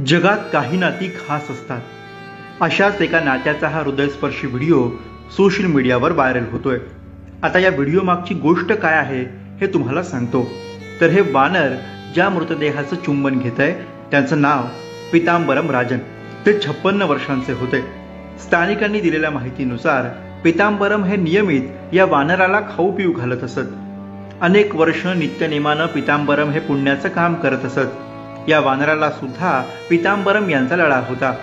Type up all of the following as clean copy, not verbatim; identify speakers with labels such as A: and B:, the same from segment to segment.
A: जगात काही नाती खास असतात. अशाच एका नात्याचा हा हृदयस्पर्शी व्हिडिओ सोशल मीडियावर व्हायरल होतोय. आता या व्हिडिओ मागची गोष्ट काय आहे हे तुम्हाला सांगतो. तर हे वानर ज्या मृतदेहाचं चुंबन घेत आहे त्यांचं नाव पीतांबरम राजन. ते 56 वर्षांचे होते. स्थानिकांनी दिलेल्या माहितीनुसार पीतांबरम हे नियमित या वानराला खाऊ पिऊ घालत असत. अनेक वर्ष नित्यनेमानं पीतांबरम हे पुण्याचं काम करत असत. या वानराला सुद्धा पीतांबरम यांचा लळा होता.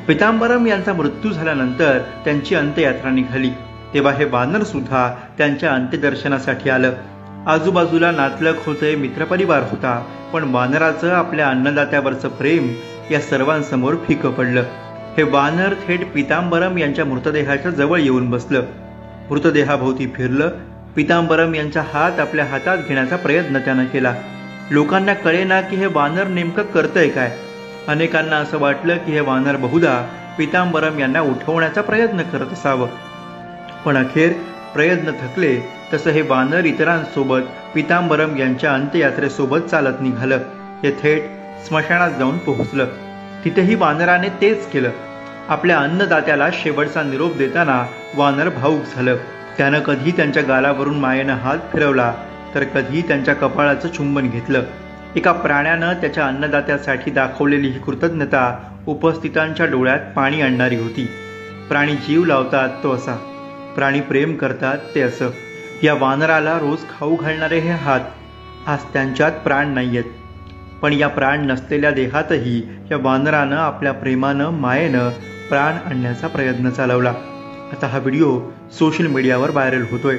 A: पीतांबरम यांचा मृत्यू झाल्यानंतर त्यांची अंत्ययात्रा निघाली तेव्हा हे वानर सुद्धा त्यांच्या अंत्यदर्शनासाठी आलं. आजूबाजूला नातलग होते, मित्रपरिवार होता, पण वानराचं आपल्या अन्नदात्यावरचं प्रेम या सर्वांसमोर फिकं पडलं. हे वानर थेट पीतांबरम यांच्या मृतदेहाच्या जवळ येऊन बसलं. मृतदेहाभोवती फिरलं. पीतांबरम यांचा हात आपल्या हातात घेण्याचा प्रयत्न त्यानं केला. लोकांना कळेना की हे वानर नेमकं करतंय काय. अनेकांना असं वाटलं की हे वानर बहुधा पीतांबरम यांना उठवण्याचा प्रयत्न करत असावं. पण अखेर प्रयत्न थकले तसं हे वानर इतरांसोबत पीतांबरम यांच्या अंत्ययात्रेसोबत चालत निघालं. हे थेट स्मशानात जाऊन पोहोचलं. तिथेही वानराने तेच केलं. आपल्या अन्नदात्याला शेवटचा निरोप देताना वानर भावुक झालं. त्यानं कधी त्यांच्या गालावरून मायेनं हात फिरवला तर कधी त्यांच्या कपाळाचं चुंबन घेतलं. एका प्राण्यानं त्याच्या अन्नदात्यासाठी दाखवलेली ही कृतज्ञता उपस्थितांच्या डोळ्यात पाणी आणणारी होती. प्राणी जीव लावतात तो असा, प्राणी प्रेम करतात ते असं. या वानराला रोज खाऊ घालणारे हे हात, आज त्यांच्यात प्राण नाहीयेत, पण या प्राण नसलेल्या देहातही या वानरानं आपल्या प्रेमानं, मायेनं प्राण आणण्याचा प्रयत्न चालवला. आता हा व्हिडिओ सोशल मीडियावर व्हायरल होतोय.